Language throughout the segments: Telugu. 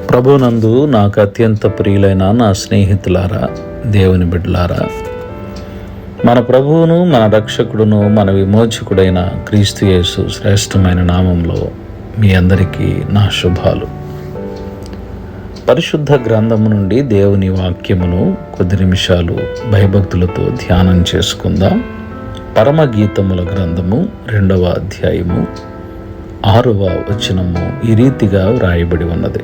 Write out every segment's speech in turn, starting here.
ప్రభునందు నాకు అత్యంత ప్రియులైన నా స్నేహితులారా, దేవుని బిడ్డలారా, మన ప్రభువును, మన రక్షకుడును, మన విమోచకుడైన క్రీస్తు యేసు శ్రేష్టమైన నామంలో మీ అందరికీ నా శుభాలు. పరిశుద్ధ గ్రంథము నుండి దేవుని వాక్యమును కొద్ది నిమిషాలు భయభక్తులతో ధ్యానం చేసుకుందాం. పరమగీతముల గ్రంథము 2వ అధ్యాయము 6వ వచనము ఈ రీతిగా వ్రాయబడి ఉన్నది.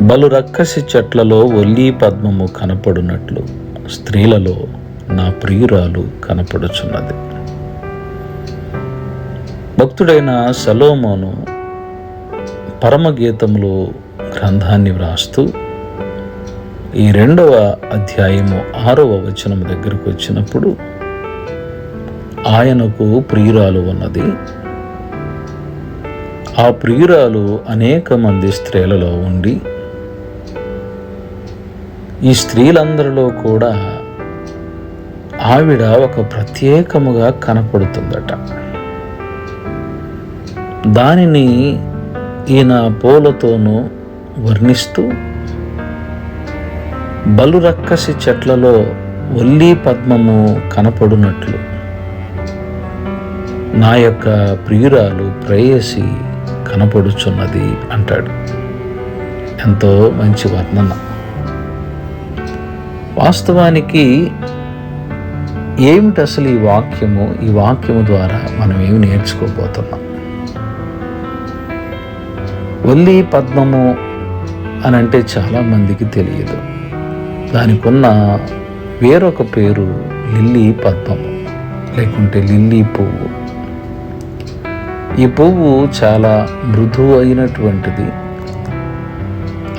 బలు రక్కసి చెట్లలో ఒల్లీ పద్మము కనపడునట్లు స్త్రీలలో నా ప్రియురాలు కనపడుచున్నది. భక్తుడైన సొలొమోను పరమగీతములు గ్రంథాన్ని వ్రాస్తూ ఈ 2వ అధ్యాయము 6వ వచనం దగ్గరకు వచ్చినప్పుడు ఆయనకు ప్రియురాలు ఉన్నది. ఆ ప్రియురాలు అనేక మంది స్త్రీలలో ఉండి ఈ స్త్రీలందరిలో కూడా ఆవిడ ఒక ప్రత్యేకముగా కనపడుతుందట. దానిని ఈయన పూలతోనూ వర్ణిస్తూ బలు రక్కసి చెట్లలో ఒల్లీ పద్మము కనపడునట్లు నా యొక్క ప్రియురాలు ప్రేయసి కనపడుచున్నది అంటాడు. ఎంతో మంచి వర్ణన. వాస్తవానికి ఏమిటి అసలు ఈ వాక్యము ద్వారా మనం ఏమి నేర్చుకోబోతున్నాం? ఒల్లీ పద్మము అని అంటే చాలామందికి తెలియదు. దానికి ఉన్న వేరొక పేరు లిల్లీ పద్మము, లేకుంటే లిల్లీ పువ్వు. ఈ పువ్వు చాలా మృదువు అయినటువంటిది.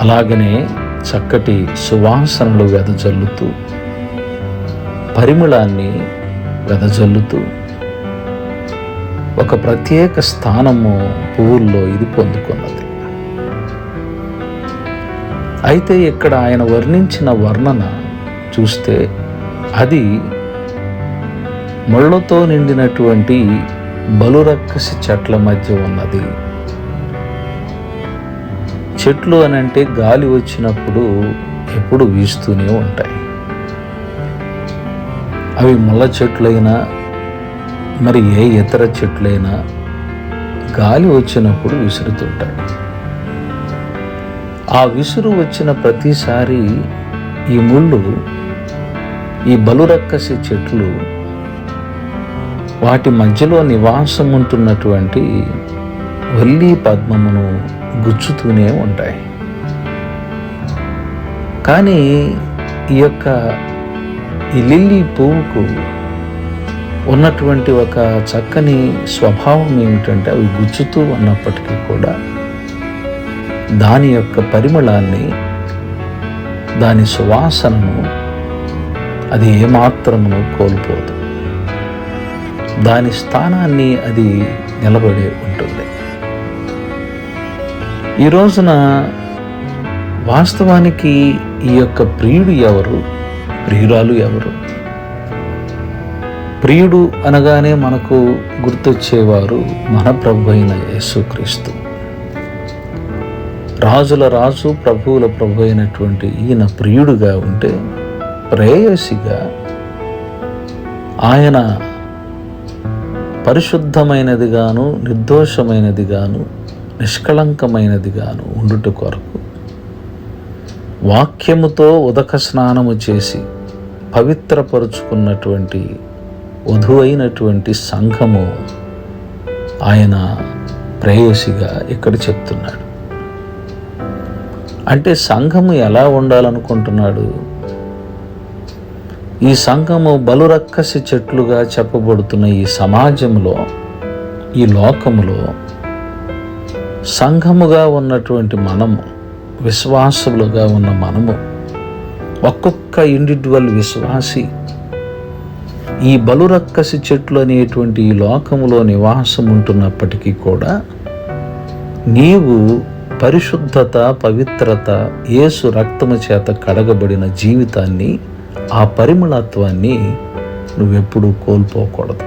అలాగనే చక్కటి సువాసనలు వెదజల్లుతూ, పరిమళాన్ని వెదజల్లుతూ ఒక ప్రత్యేక స్థానము పువ్వుల్లో ఇది పొందుకున్నది. అయితే ఇక్కడ ఆయన వర్ణించిన వర్ణన చూస్తే అది ముళ్ళతో నిండినటువంటి బలురక్కసి చెట్ల మధ్య ఉన్నది. చెట్లు అని అంటే గాలి వచ్చినప్పుడు ఎప్పుడు వీస్తూనే ఉంటాయి. అవి ముళ్ళ చెట్లైనా మరి ఏ ఇతర చెట్లైనా గాలి వచ్చినప్పుడు విసురుతుంటాయి. ఆ విసురు వచ్చిన ప్రతిసారి ఈ ముళ్ళు, ఈ బలురక్కసి చెట్లు వాటి మధ్యలో నివాసం ఉంటున్నటువంటి ఒల్లీ పద్మమును గుచ్చుతూనే ఉంటాయి. కానీ ఈ లిల్లీ పువ్వుకు ఉన్నటువంటి ఒక చక్కని స్వభావం ఏమిటంటే అవి గుచ్చుతూ ఉన్నప్పటికీ కూడా దాని యొక్క పరిమళాన్ని, దాని సువాసనను అది ఏమాత్రమును కోల్పోదు. దాని స్థానాన్ని అది నిలబడి ఉంటుంది. ఈ రోజున వాస్తవానికి ఈ యొక్క ప్రియుడు ఎవరు, ప్రియురాలు ఎవరు? ప్రియుడు అనగానే మనకు గుర్తొచ్చేవారు మన ప్రభు అయిన యేసుక్రీస్తు. రాజుల రాజు, ప్రభువుల ప్రభు అయినటువంటి ఈయన ప్రియుడుగా ఉంటే, ప్రేయసిగా ఆయన పరిశుద్ధమైనదిగాను, నిర్దోషమైనదిగాను, నిష్కళంకమైనదిగాను ఉండుట కొరకు వాక్యముతో ఉదక స్నానము చేసి పవిత్రపరుచుకున్నటువంటి వధువైనటువంటి సంఘము ఆయన ప్రేయసిగా ఇక్కడ చెప్తున్నాడు. అంటే సంఘము ఎలా ఉండాలనుకుంటున్నాడు? ఈ సంఘము బలురక్కసి చెట్లుగా చెప్పబడుతున్న ఈ సమాజంలో, ఈ లోకములో సంఘముగా ఉన్నటువంటి మనము, విశ్వాసులుగా ఉన్న మనము, ఒక్కొక్క ఇండివిడ్యువల్ విశ్వాసి ఈ బలురక్కసి చెట్లు అనేటువంటి ఈ లోకములో నివాసం ఉంటున్నప్పటికీ కూడా నీవు పరిశుద్ధత, పవిత్రత, యేసు రక్తము చేత కడగబడిన జీవితాన్ని, ఆ పరిమళత్వాన్ని నువ్వెప్పుడూ కోల్పోకూడదు.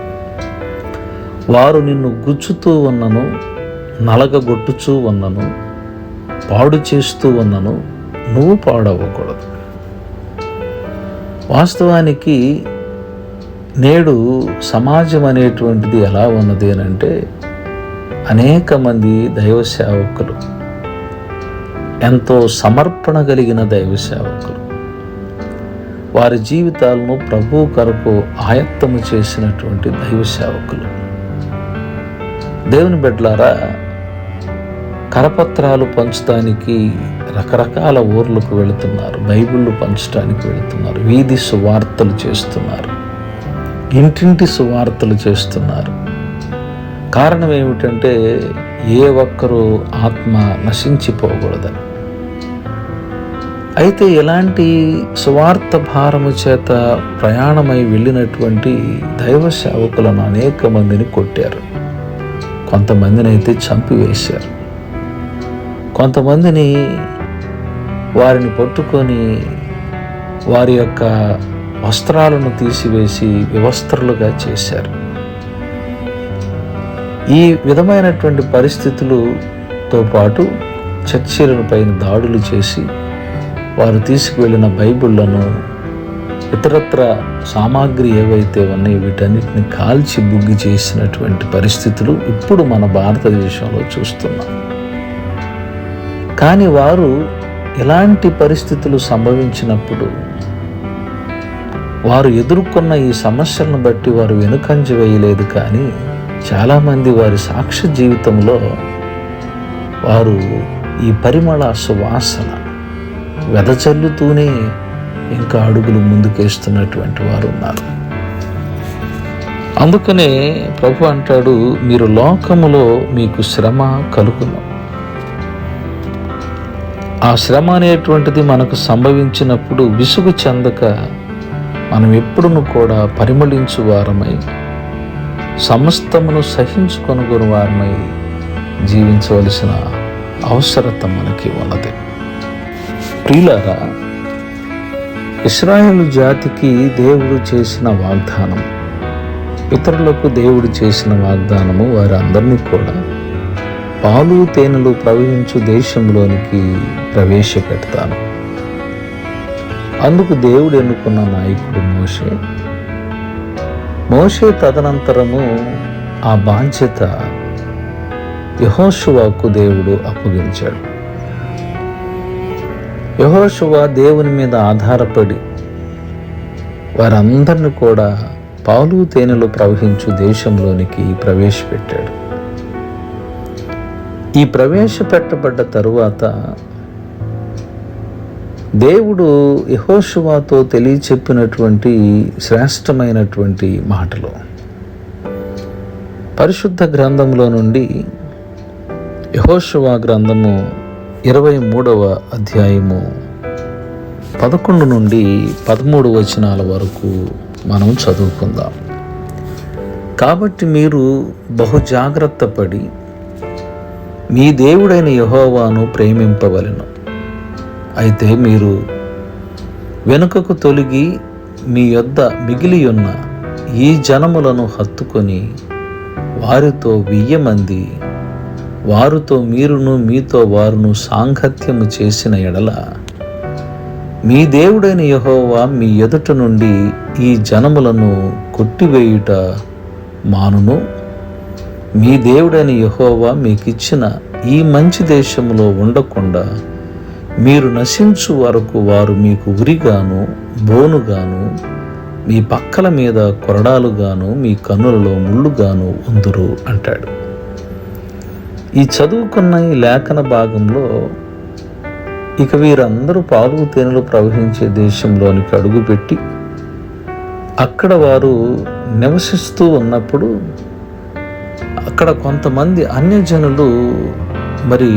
వారు నిన్ను గుచ్చుతూ ఉన్నను, నలగగొట్టుచూ ఉన్నను, పాడు చేస్తూ ఉన్నను నువ్వు పాడవ్వకూడదు. వాస్తవానికి నేడు సమాజం అనేటువంటిది ఎలా ఉన్నది అని అంటే, అనేక మంది దైవ సేవకులు, ఎంతో సమర్పణ కలిగిన దైవ సేవకులు, వారి జీవితాలను ప్రభు కొరకు ఆయత్తము చేసినటువంటి దైవ సేవకులు, దేవుని బిడ్డలారా, కరపత్రాలు పంచడానికి రకరకాల ఊర్లకు వెళుతున్నారు, బైబిళ్ళు పంచడానికి వెళుతున్నారు, వీధి సువార్తలు చేస్తున్నారు, ఇంటింటి సువార్తలు చేస్తున్నారు. కారణం ఏమిటంటే, ఏ ఒక్కరూ ఆత్మ నశించిపోకూడదని. అయితే ఇలాంటి సువార్త భారము చేత ప్రయాణమై వెళ్ళినటువంటి దైవ సేవకులను అనేక మందిని కొట్టారు, కొంతమందిని అయితే చంపివేశారు, కొంతమందిని వారిని పట్టుకొని వారి యొక్క వస్త్రాలను తీసివేసి వివస్త్రులుగా చేశారు. ఈ విధమైనటువంటి పరిస్థితులతో పాటు చర్చిల పైన దాడులు చేసి వారు తీసుకువెళ్ళిన బైబిళ్లను, ఇతరత్ర సామాగ్రి ఏవైతే ఉన్నాయో వీటన్నిటిని కాల్చి బుగ్గి చేసినటువంటి పరిస్థితులు ఇప్పుడు మన భారతదేశంలో చూస్తున్నాం. కానీ వారు ఇలాంటి పరిస్థితులు సంభవించినప్పుడు వారు ఎదుర్కొన్న ఈ సమస్యలను బట్టి వారు వెనుకంజ వేయలేదు. కానీ చాలామంది వారి సాక్ష్య జీవితంలో వారు ఈ పరిమళ సువాసన వెదజల్లుతూనే ఇంకా అడుగులు ముందుకేస్తున్నటువంటి వారు ఉన్నారు. అందుకనే ప్రభు అంటాడు, మీరు లోకములో మీకు శ్రమ కలుగును. ఆ శ్రమ అనేటువంటిది మనకు సంభవించినప్పుడు విసుగు చెందక మనం ఎప్పుడును కూడా పరిమళించు వారమై, సమస్తమును సహించుకొనుగొని వారమై జీవించవలసిన అవసరత మనకి ఉన్నది. ప్రియులారా, ఇశ్రాయేలు జాతికి దేవుడు చేసిన వాగ్దానం, ఇతరులకు దేవుడు చేసిన వాగ్దానము వారందరినీ కూడా పాలు తేనెలు ప్రవహించు దేశంలోనికి ప్రవేశపెడతాను. అందుకు దేవుడు ఎన్నుకున్న నాయకుడు మోషే. మోషే తదనంతరము ఆ బాధ్యత యెహోషువకు దేవుడు అప్పగించాడు. యెహోషువ దేవుని మీద ఆధారపడి వారందరిని కూడా పాలు తేనెలు ప్రవహించు దేశంలోనికి ప్రవేశపెట్టాడు. ఈ ప్రవేశపెట్టబడ్డ తరువాత దేవుడు యెహోషువతో తెలియచెప్పినటువంటి శ్రేష్టమైనటువంటి మాటలు పరిశుద్ధ గ్రంథంలో నుండి యెహోషువ గ్రంథము 23వ అధ్యాయము 11 నుండి 13 వచనాల వరకు మనం చదువుకుందాం. కాబట్టి మీరు బహు జాగ్రత్త పడి మీ దేవుడైన యెహోవాను ప్రేమింపవలెను. అయితే మీరు వెనుకకు తొలగి మీ యొద్ద మిగిలి ఉన్న ఈ జనములను హత్తుకొని వారితో 1000 మంది, వారితో మీరును మీతో వారును సాంగత్యము చేసిన ఎడల మీ దేవుడైన యెహోవా మీ ఎదుట నుండి ఈ జనములను కొట్టివేయుట మానును. మీ దేవుడైన యెహోవా మీకిచ్చిన ఈ మంచి దేశంలో ఉండకుండా మీరు నశించు వరకు వారు మీకు ఉరిగాను బోనుగాను మీ పక్కల మీద కొరడాలుగాను మీ కన్నులలో ముళ్ళుగాను ఉందురు అంటాడు. ఈ చదువుకున్న ఈ లేఖన భాగంలో ఇక వీరందరూ పాలు తేనెలు ప్రవహించే దేశంలోనికి అడుగుపెట్టి అక్కడ వారు నివసిస్తూ ఉన్నప్పుడు అక్కడ కొంతమంది అన్యజనులు మరి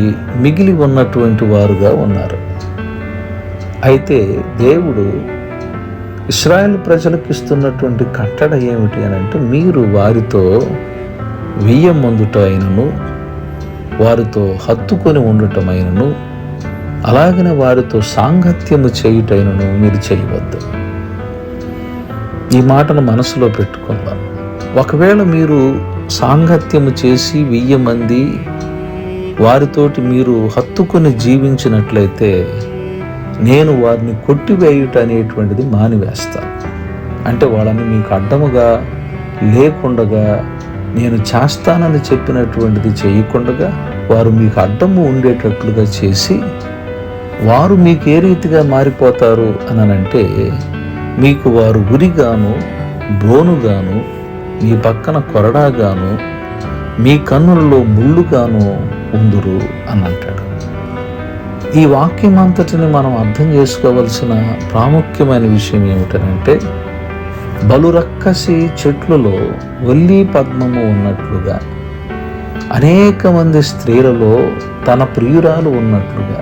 మిగిలి ఉన్నటువంటి వారుగా ఉన్నారు. అయితే దేవుడు ఇశ్రాయేలు ప్రజలకు ఇస్తున్నటువంటి కట్టడ ఏమిటి అని అంటే, మీరు వారితో వెయ్యమందుట అయినను వారితో హత్తుకొని ఉండటమైనను అలాగనే వారితో సాంగత్యము చేయుటైనను మీరు చేయవద్దు. ఈ మాటను మనసులో పెట్టుకుందాం. ఒకవేళ మీరు సాంగత్యము చేసి 1000 మంది వారితోటి మీరు హత్తుకొని జీవించినట్లయితే నేను వారిని కొట్టివేయుట అనేటువంటిది మానివేస్తాను. అంటే వాళ్ళని మీకు అడ్డముగా లేకుండగా, నేను చేస్తానని చెప్పినటువంటిది చేయకుండగా వారు మీకు అడ్డము ఉండేటట్లుగా చేసి, వారు మీకు ఏ రీతిగా మారిపోతారు అనంటే, మీకు వారు ఉరిగాను, బ్రోనుగాను, మీ పక్కన కొరడాగాను, మీ కన్నులలో ముళ్ళుగాను ఉందురు అని అంటాడు. ఈ వాక్యం అంతటిని మనం అర్థం చేసుకోవలసిన ప్రాముఖ్యమైన విషయం ఏమిటంటే, బలురక్కసి చెట్లులో వల్లి పద్మము ఉన్నట్లుగా, అనేక మంది స్త్రీలలో తన ప్రియురాలు ఉన్నట్లుగా,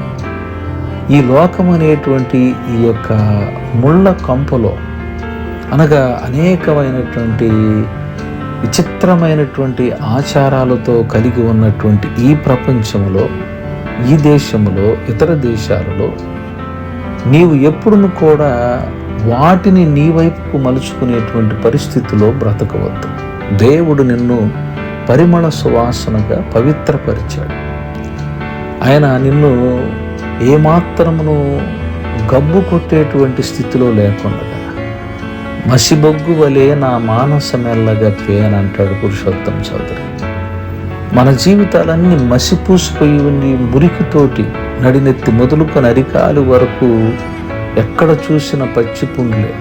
ఈ లోకం అనేటువంటి ఈ యొక్క ముళ్ళ కంపలో, అనగా అనేకమైనటువంటి విచిత్రమైనటువంటి ఆచారాలతో కలిగి ఉన్నటువంటి ఈ ప్రపంచంలో, ఈ దేశంలో, ఇతర దేశాలలో నీవు ఎప్పుడును కూడా వాటిని నీ వైపుకు మలుచుకునేటువంటి పరిస్థితిలో బ్రతకవద్దు. దేవుడు నిన్ను పరిమళ సువాసనగా పవిత్రపరిచాడు. ఆయన నిన్ను ఏమాత్రమును గబ్బు కొట్టేటువంటి స్థితిలో లేకుండా, మసిబొగ్గు వలె నా మానసమెల్లగా అని అంటాడు పురుషోత్తమ చౌదరి. మన జీవితాలన్నీ మసిపూసిపోయి ఉండి మురికితోటి నడినెత్తి మొదలుకొని అరికాలు వరకు ఎక్కడ చూసిన పచ్చి పుండ్లే.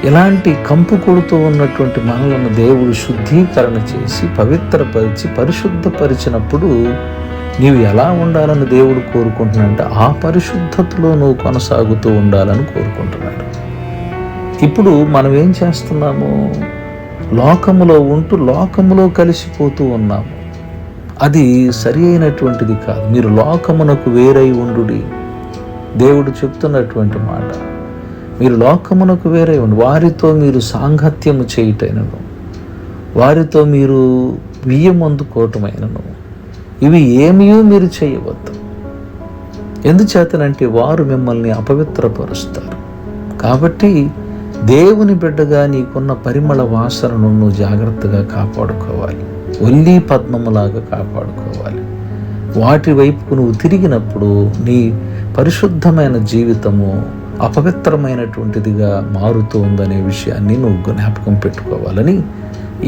ఇలాంటి కంపు కొడుతూ ఉన్నటువంటి మనలను దేవుడు శుద్ధీకరణ చేసి పవిత్రపరిచి పరిశుద్ధపరిచినప్పుడు నీవు ఎలా ఉండాలని దేవుడు కోరుకుంటున్నాడంటే, ఆ పరిశుద్ధతలో నువ్వు కొనసాగుతూ ఉండాలని కోరుకుంటున్నాడు. ఇప్పుడు మనం ఏం చేస్తున్నాము? లోకములో ఉంటూ లోకములో కలిసిపోతూ ఉన్నాము. అది సరి అయినటువంటిది కాదు. మీరు లోకమునకు వేరై ఉండుడి. దేవుడు చెప్తున్నటువంటి మాట, మీరు లోకమునకు వేరే ఉండి, వారితో మీరు సాంగత్యము చేయుటైనను, వారితో మీరు బియ్యం అందుకోవటమైనను, ఇవి ఏమీ మీరు చేయవద్దు. ఎందుచేతనంటే వారు మిమ్మల్ని అపవిత్రపరుస్తారు. కాబట్టి దేవుని బిడ్డగా నీకున్న పరిమళ వాసనను నువ్వు జాగ్రత్తగా కాపాడుకోవాలి. ఒల్లి పద్మములాగా కాపాడుకోవాలి. వాటి వైపుకు నువ్వు తిరిగినప్పుడు నీ పరిశుద్ధమైన జీవితము అపవిత్రమైనటువంటిదిగా మారుతూ ఉందనే విషయాన్ని నువ్వు జ్ఞాపకం పెట్టుకోవాలని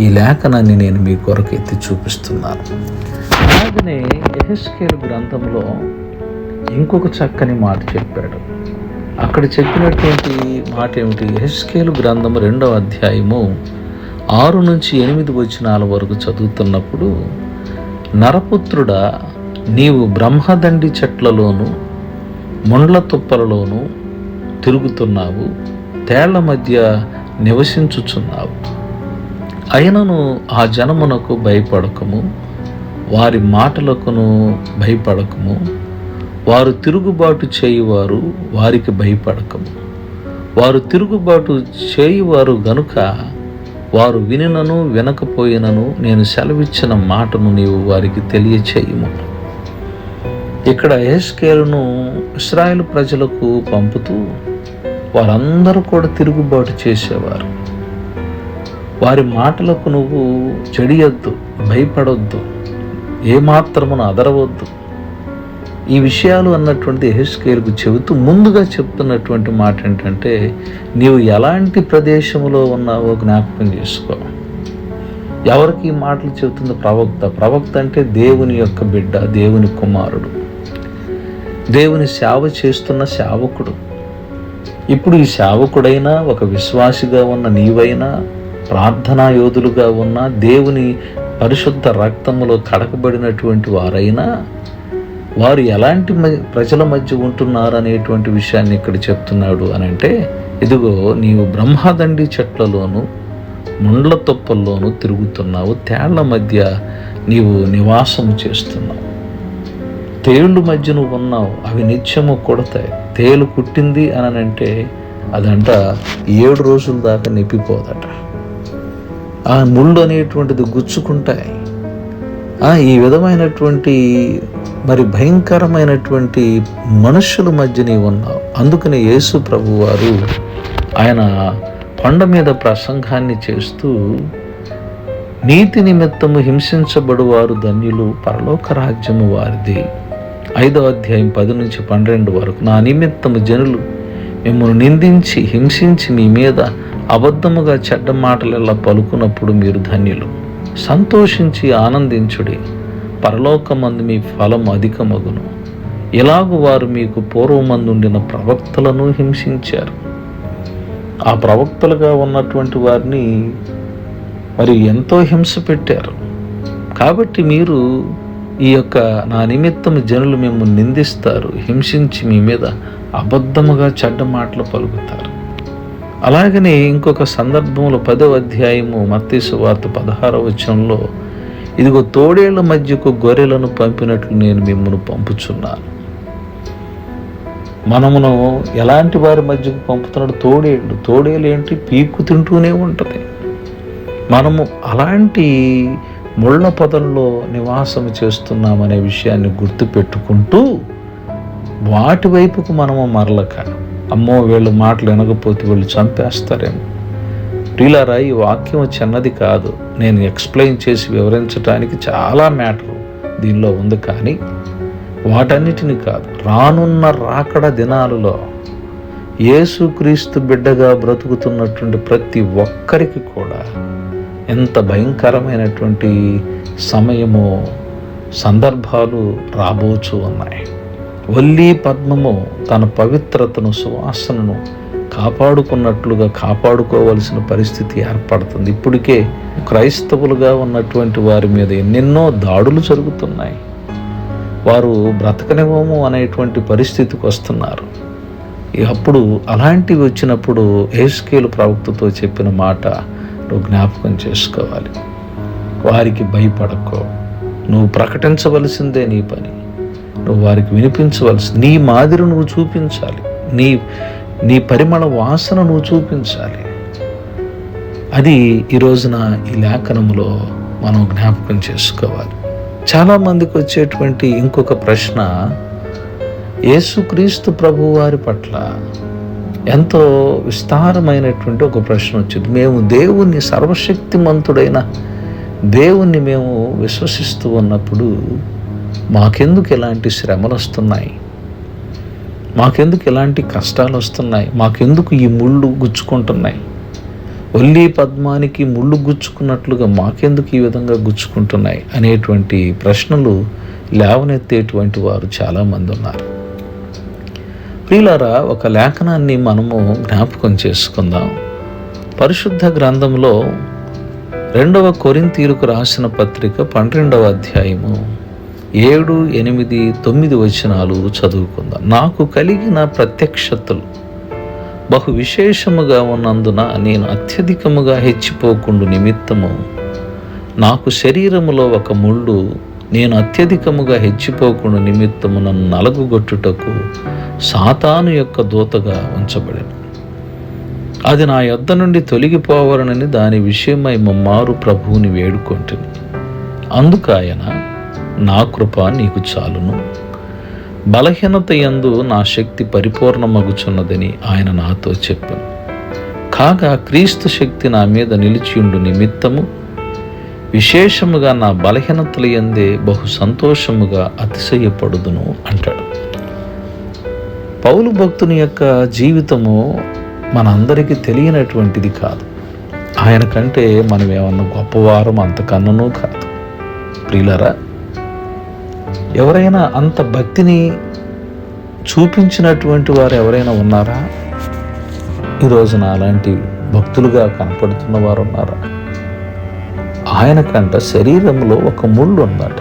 ఈ లేఖనాన్ని నేను మీ కొరకు ఎత్తి చూపిస్తున్నాను. అలాగనే యెహెజ్కేలు గ్రంథంలో ఇంకొక చక్కని మాట చెప్పాడు. అక్కడ చెప్పినటువంటి మాట ఏమిటి? యెహెజ్కేలు గ్రంథం 2వ అధ్యాయము 6 నుంచి 8 వచనాల వరకు చదువుతున్నప్పుడు, నరపుత్రుడా, నీవు బ్రహ్మదండి చెట్లలోను ముండ్ల తుప్పలలోను తిరుగుతున్నావు, తేళ్ల మధ్య నివసించుచున్నావు. అయినను ఆ జనమునకు భయపడకము, వారి మాటలకును భయపడకము. వారు తిరుగుబాటు చేయువారు, వారికి భయపడకము. వారు తిరుగుబాటు చేయువారు గనుక వారు వినినను వినకపోయినను నేను సెలవిచ్చిన మాటను నీవు వారికి తెలియచేయము. ఇక్కడ యెహెజ్కేలును ఇశ్రాయేలు ప్రజలకు పంపుతూ, వారందరూ కూడా తిరుగుబాటు చేసేవారు. వారి మాటలకు నువ్వు చెడియొద్దు, భయపడొద్దు, ఏమాత్రమును అదరవద్దు. ఈ విషయాలు అన్నటువంటి యెహెజ్కేలుకు చెబుతూ ముందుగా చెప్తున్నటువంటి మాట ఏంటంటే, నీవు ఎలాంటి ప్రదేశంలో ఉన్నావో జ్ఞాపకం చేసుకో. ఎవరికి ఈ మాటలు చెబుతుంది? ప్రవక్త. ప్రవక్త అంటే దేవుని యొక్క బిడ్డ, దేవుని కుమారుడు, దేవుని సేవ చేస్తున్న సేవకుడు. ఇప్పుడు ఈ సేవకుడైనా, ఒక విశ్వాసిగా ఉన్న నీవైనా, ప్రార్థనా యోధులుగా ఉన్న, దేవుని పరిశుద్ధ రక్తములో కడకబడినటువంటి వారైనా, వారు ఎలాంటి ప్రజల మధ్య ఉంటున్నారు అనేటువంటి విషయాన్ని ఇక్కడ చెప్తున్నాడు అని అంటే, ఇదిగో నీవు బ్రహ్మదండి చెట్లలోను ముండ్ల తొప్పల్లోనూ తిరుగుతున్నావు, తేళ్ల మధ్య నీవు నివాసం చేస్తున్నావు. తేళ్ళు మధ్య నువ్వు ఉన్నావు, అవి నిత్యము కొడతాయి. తేలు కుట్టింది అని అంటే అదంట 7 రోజుల దాకా నిప్పిపోదట. ఆ ముళ్ళు అనేటువంటిది గుచ్చుకుంటాయి. ఈ విధమైనటువంటి మరి భయంకరమైనటువంటి మనుషుల మధ్య నీవు ఉన్నావు. అందుకని యేసు ప్రభు వారు ఆయన కొండ మీద ప్రసంగాన్ని చేస్తూ నీతి నిమిత్తము హింసించబడువారు ధన్యులు, పరలోక రాజ్యము వారిది. 5వ అధ్యాయం 10-12 వరకు. నా నిమిత్తము జనులు మిమ్మల్ని నిందించి హింసించి మీ మీద అబద్ధముగా చెడ్డ మాటలెల్లా పలుకున్నప్పుడు మీరు ధన్యులు. సంతోషించి ఆనందించుడి, పరలోకమందు మీ ఫలం అధికమగును. ఇలాగు వారు మీకు పూర్వమందుండిన ప్రవక్తలను హింసించారు. ఆ ప్రవక్తలుగా ఉన్నటువంటి వారిని మరి ఎంతో హింస పెట్టారు. కాబట్టి మీరు ఈ యొక్క నా నిమిత్తం జనులు మిమ్మల్ని నిందిస్తారు, హింసించి మీ మీద అబద్ధముగా చెడ్డ మాటలు పలుకుతారు. అలాగనే ఇంకొక సందర్భంలో 10వ అధ్యాయము మత్తయి సువార్త 16వ వచనంలో, ఇదిగో తోడేళ్ల మధ్యకు గొర్రెలను పంపినట్లు నేను మిమ్మల్ని పంపుచున్నాను. మనమును ఎలాంటి వారి మధ్యకు పంపుతున్నాడు? తోడేళ్ళు ఏంటి? పీక్కు తింటూనే ఉంటుంది. మనము అలాంటి ముళ్ళ పొదల్లో నివాసం చేస్తున్నామనే విషయాన్ని గుర్తుపెట్టుకుంటూ వాటి వైపుకు మనము మరలక, అమ్మో వీళ్ళ మాటలు వినకపోతే వీళ్ళు చంపేస్తారేమో. ప్రియులారా, ఈ వాక్యం చిన్నది కాదు. నేను ఎక్స్ప్లెయిన్ చేసి వివరించడానికి చాలా మ్యాటర్ దీనిలో ఉంది. కానీ వాటన్నిటిని కాదు, రానున్న రాకడ దినాలలో యేసుక్రీస్తు బిడ్డగా బ్రతుకుతున్నటువంటి ప్రతి ఒక్కరికి కూడా ఎంత భయంకరమైనటువంటి సమయము, సందర్భాలు రాబోచు ఉన్నాయి. వల్లి పద్మము తన పవిత్రతను, సువాసనను కాపాడుకున్నట్లుగా కాపాడుకోవలసిన పరిస్థితి ఏర్పడుతుంది. ఇప్పటికే క్రైస్తవులుగా ఉన్నటువంటి వారి మీద ఎన్నెన్నో దాడులు జరుగుతున్నాయి. వారు బ్రతకనివ్వము అనేటువంటి పరిస్థితికి వస్తున్నారు. అప్పుడు అలాంటివి వచ్చినప్పుడు యెహెజ్కేలు ప్రవక్తతో చెప్పిన మాట నువ్వు జ్ఞాపకం చేసుకోవాలి. వారికి భయపడకో, నువ్వు ప్రకటించవలసిందే నీ పని, నువ్వు వారికి వినిపించవలసి, నీ మాదిరి నువ్వు చూపించాలి, నీ పరిమళ వాసన నువ్వు చూపించాలి. అది ఈ రోజున ఈ లేఖనంలో మనం జ్ఞాపకం చేసుకోవాలి. చాలామందికి వచ్చేటువంటి ఇంకొక ప్రశ్న, యేసుక్రీస్తు ప్రభు వారి పట్ల ఎంతో విస్తారమైనటువంటి ఒక ప్రశ్న వచ్చింది. మేము దేవుణ్ణి, సర్వశక్తిమంతుడైన దేవుణ్ణి మేము విశ్వసిస్తూ ఉన్నప్పుడు మాకెందుకు ఎలాంటి శ్రమలు వస్తున్నాయి? మాకెందుకు ఎలాంటి కష్టాలు వస్తున్నాయి? మాకెందుకు ఈ ముళ్ళు గుచ్చుకుంటున్నాయి? వల్లి పద్మానికి ముళ్ళు గుచ్చుకున్నట్లుగా మాకెందుకు ఈ విధంగా గుచ్చుకుంటున్నాయి అనేటువంటి ప్రశ్నలు లేవనెత్తేటువంటి వారు చాలామంది ఉన్నారు. ప్రియులారా, ఒక లేఖనాన్ని మనము జ్ఞాపకం చేసుకుందాం. పరిశుద్ధ గ్రంథంలో 2వ కొరింథీయులకు రాసిన పత్రిక 12వ అధ్యాయము 7, 8, 9 వచనాలు చదువుకుందాం. నాకు కలిగిన ప్రత్యక్షతలు బహు విశేషముగా ఉన్నందున నేను అత్యధికముగా హెచ్చిపోకుండు నిమిత్తము నాకు శరీరములో ఒక ముళ్ళు, నేను అత్యధికముగా హెచ్చిపోకుండా నిమిత్తము నన్ను నలగుగొట్టుటకు సాతాను యొక్క దూతగా ఉంచబడెను. అది నా యొద్ద నుండి తొలగిపోవరనని దాని విషయమై ముమ్మారు ప్రభువుని వేడుకొంటిని. అందుకు ఆయన, నా కృప నీకు చాలును, బలహీనత యందు నా శక్తి పరిపూర్ణమగుచున్నదని ఆయన నాతో చెప్పాను. కాగా క్రీస్తు శక్తి నా మీద నిలిచియుండు నిమిత్తము విశేషముగా నా బలహీనతల యందే బహు సంతోషముగా అతిశయపడుదును అంటాడు. పౌలు భక్తుని యొక్క జీవితము మనందరికీ తెలియనటువంటిది కాదు. ఆయన కంటే మనం ఏమన్నా గొప్పవారం అంతకన్ననూ కాదు. ప్రియులారా, ఎవరైనా అంత భక్తిని చూపించినటువంటి వారు ఎవరైనా ఉన్నారా? ఈరోజున అలాంటి భక్తులుగా కనపడుతున్న వారు ఉన్నారా? ఆయనకంట శరీరంలో ఒక ముళ్ళు ఉందట.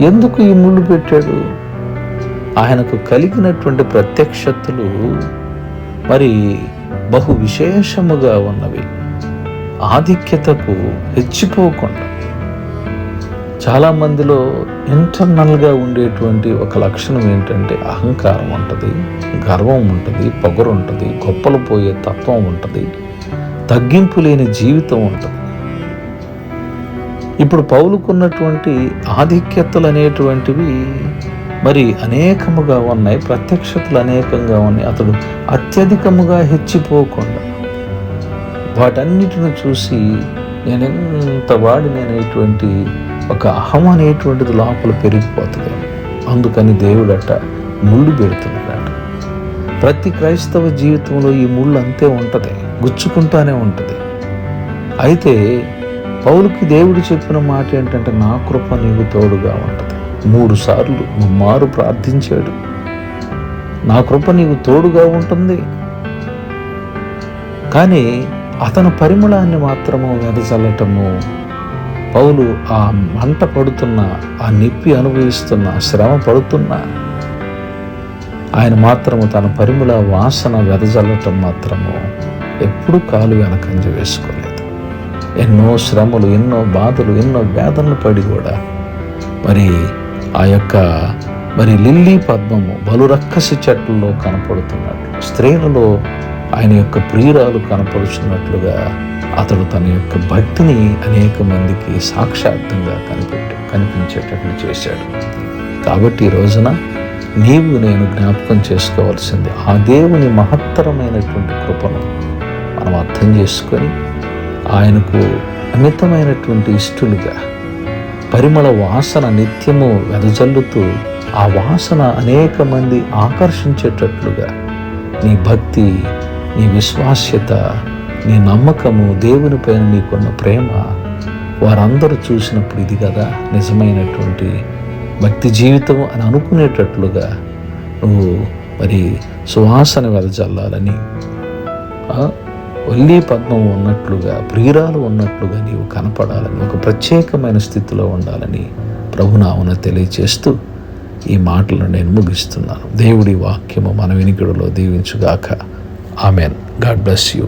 ఎందుకు ఈ ముళ్ళు పెట్టాడు? ఆయనకు కలిగినటువంటి ప్రత్యక్షతలు మరి బహు విశేషముగా ఉన్నవి. ఆధిక్యతకు హెచ్చిపోకుండా, చాలామందిలో ఇంటర్నల్గా ఉండేటువంటి ఒక లక్షణం ఏంటంటే అహంకారం ఉంటుంది, గర్వం ఉంటుంది, పొగరు ఉంటుంది, గొప్పలు పోయే తత్వం ఉంటుంది, తగ్గింపు లేని జీవితం ఉంటుంది. ఇప్పుడు పౌలుకున్నటువంటి ఆధిక్యతలు అనేటువంటివి మరి అనేకముగా ఉన్నాయి, ప్రత్యక్షతలు అనేకంగా ఉన్నాయి. అతడు అత్యధికముగా హెచ్చిపోకుండా వాటన్నిటిని చూసి నేనెంత వాడిననేటువంటి ఒక అహం అనేటువంటిది లోపల పెరిగిపోతుంది. అందుకని దేవుడట ముళ్ళు పెడుతున్నాడట. ప్రతి క్రైస్తవ జీవితంలో ఈ ముళ్ళు అంతే ఉంటుంది, గుచ్చుకుంటానే ఉంటుంది. అయితే పౌలుకి దేవుడు చెప్పిన మాట ఏంటంటే, నా కృప నీకు తోడుగా ఉంటుంది. 3 సార్లు ముమ్మారు ప్రార్థించాడు, నా కృప నీకు తోడుగా ఉంటుంది. కానీ అతను పరిమళాన్ని మాత్రము వెదజల్లటము, పౌలు ఆ మంట పడుతున్న, ఆ నిప్పి అనుభవిస్తున్న, శ్రమ పడుతున్న ఆయన మాత్రము తన పరిమళ వాసన వెదజల్లటం మాత్రము ఎప్పుడూ కాలు వెనకంజ వేసుకోలేదు. ఎన్నో శ్రమలు, ఎన్నో బాధలు, ఎన్నో వేదనలు పడి కూడా ఆ యొక్క లిల్లీ పద్మము బలురక్కసి చెట్లలో కనపడుతున్నట్లు, స్త్రీలలో ఆయన యొక్క ప్రియురాలు కనపడుచున్నట్లుగా అతడు తన యొక్క భక్తిని అనేక మందికి సాక్షాత్తంగా కనిపించేటట్లు చేశాడు. కాబట్టి ఈ రోజున నీవు నేను జ్ఞాపకం చేసుకోవాల్సింది, ఆ దేవుని మహత్తరమైనటువంటి కృపను మనం అర్థం చేసుకొని ఆయనకు అమితమైనటువంటి ఇష్టలుగా పరిమళ వాసన నిత్యము వెదజల్లుతూ ఆ వాసన అనేక మంది ఆకర్షించేటట్లుగా నీ భక్తి, నీ విశ్వాస్యత, నీ నమ్మకము, దేవుని పైన నీకున్న ప్రేమ వారందరూ చూసినప్పుడు ఇది కదా నిజమైనటువంటి భక్తి జీవితం అని అనుకునేటట్లుగా నువ్వు సువాసన వెదజల్లాలని, వల్లి పద్మం ఉన్నట్లుగా, ప్రియురాలు ఉన్నట్లుగా నీవు కనపడాలని, ఒక ప్రత్యేకమైన స్థితిలో ఉండాలని ప్రభునామమున తెలియచేస్తూ ఈ మాటలను నేను ముగిస్తున్నాను. దేవుడి వాక్యము మన వినికిడిలో దీవించుగాక. ఆమెన్. God bless you.